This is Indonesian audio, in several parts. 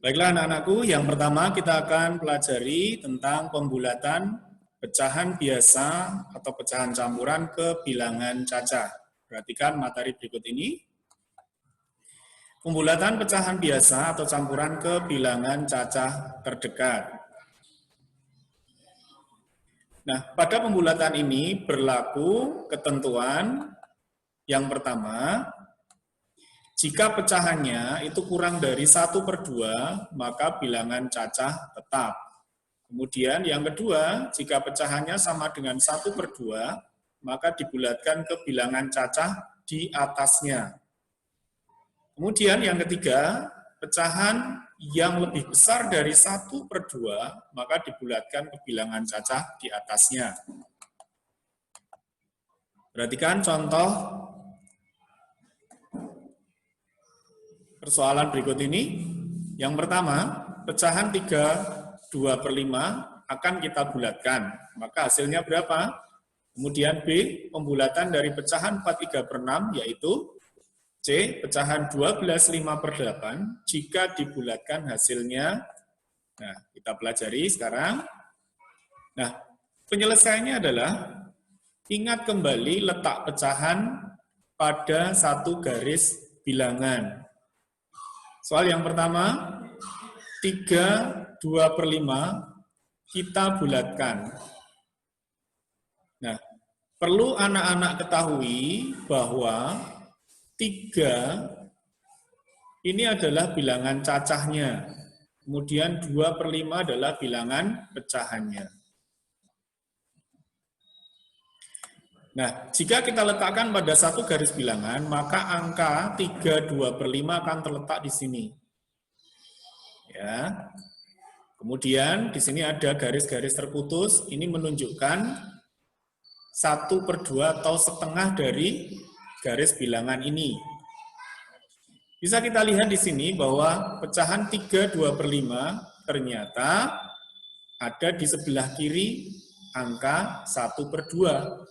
Baiklah anak-anakku, yang pertama kita akan pelajari tentang pembulatan pecahan biasa atau pecahan campuran ke bilangan cacah. Perhatikan materi berikut ini. Pembulatan pecahan biasa atau campuran ke bilangan cacah terdekat. Nah, pada pembulatan ini berlaku ketentuan yang pertama, jika pecahannya itu kurang dari 1/2, maka bilangan cacah tetap. Kemudian yang kedua, jika pecahannya sama dengan 1/2, maka dibulatkan ke bilangan cacah di atasnya. Kemudian yang ketiga, pecahan yang lebih besar dari 1/2, maka dibulatkan ke bilangan cacah di atasnya. Perhatikan contoh persoalan berikut ini. Yang pertama, pecahan 3/2/5 akan kita bulatkan. Maka hasilnya berapa? Kemudian B, pembulatan dari pecahan 4/3/6 yaitu C, pecahan 12/5/8 jika dibulatkan hasilnya. Nah, kita pelajari sekarang. Nah, penyelesaiannya adalah ingat kembali letak pecahan pada satu garis bilangan. Soal yang pertama, 3/2/5 kita bulatkan. Nah, perlu anak-anak ketahui bahwa 3 ini adalah bilangan cacahnya. Kemudian 2/5 adalah bilangan pecahannya. Nah, jika kita letakkan pada satu garis bilangan, maka angka 3/2/5 akan terletak di sini. Ya. Kemudian di sini ada garis-garis terputus, ini menunjukkan 1/2 atau setengah dari garis bilangan ini. Bisa kita lihat di sini bahwa pecahan 3/2/5 ternyata ada di sebelah kiri angka 1/2.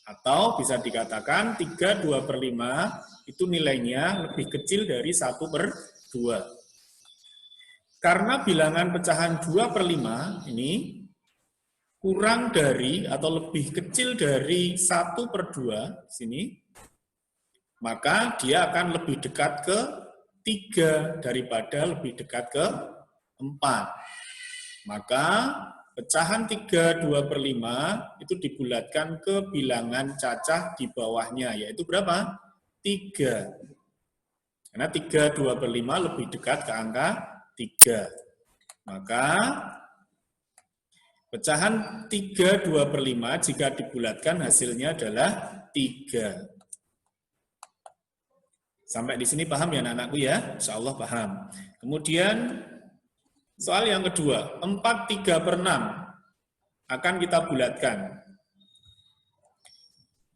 Atau bisa dikatakan 3/2/5 itu nilainya lebih kecil dari 1/2. Karena bilangan pecahan 2/5 ini kurang dari atau lebih kecil dari 1/2 sini, maka dia akan lebih dekat ke 3 daripada lebih dekat ke 4. Maka pecahan 3/2/5 itu dibulatkan ke bilangan cacah di bawahnya, yaitu berapa? 3. Karena 3/2/5 lebih dekat ke angka 3. Maka pecahan 3/2/5 jika dibulatkan hasilnya adalah 3. Sampai di sini paham ya anak-anakku ya? Insya Allah paham. Kemudian soal yang kedua, 4/3/6 akan kita bulatkan.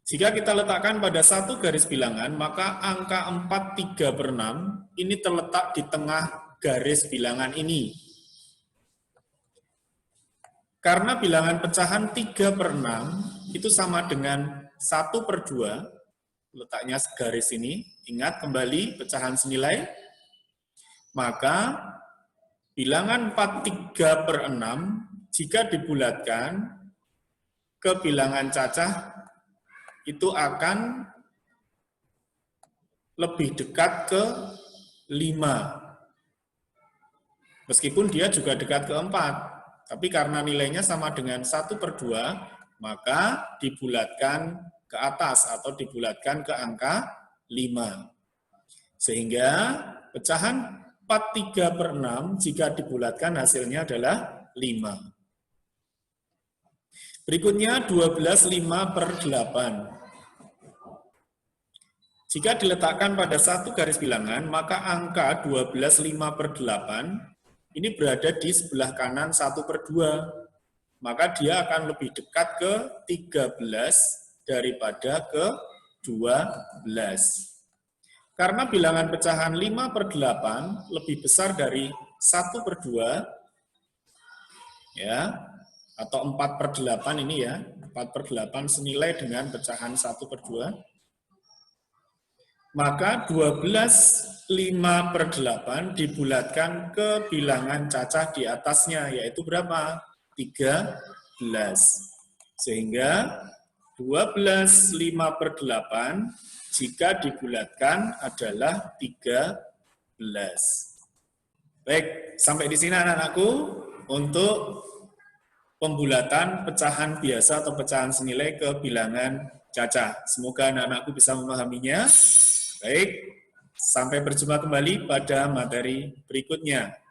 Jika kita letakkan pada satu garis bilangan, maka angka 4/3/6 ini terletak di tengah garis bilangan ini. Karena bilangan pecahan 3/6 itu sama dengan 1/2, letaknya garis ini, ingat kembali pecahan senilai, maka bilangan 4/3/6 jika dibulatkan ke bilangan cacah itu akan lebih dekat ke 5. Meskipun dia juga dekat ke 4, tapi karena nilainya sama dengan 1/2, maka dibulatkan ke atas atau dibulatkan ke angka 5. Sehingga pecahan 4/3/6 jika dibulatkan hasilnya adalah 5. Berikutnya 12/5/8. Jika diletakkan pada satu garis bilangan, maka angka 12/5/8 ini berada di sebelah kanan 1/2. Maka dia akan lebih dekat ke 13 daripada ke 12. Karena bilangan pecahan 5/8 lebih besar dari 1/2, ya, atau 4/8 ini ya, 4/8 senilai dengan pecahan 1/2, maka 12 5/8 dibulatkan ke bilangan cacah di atasnya, yaitu berapa? 13. Sehingga 12 5/8 jika dibulatkan adalah 13. Baik, sampai di sini anak-anakku untuk pembulatan pecahan biasa atau pecahan senilai ke bilangan cacah. Semoga anak-anakku bisa memahaminya. Baik, sampai berjumpa kembali pada materi berikutnya.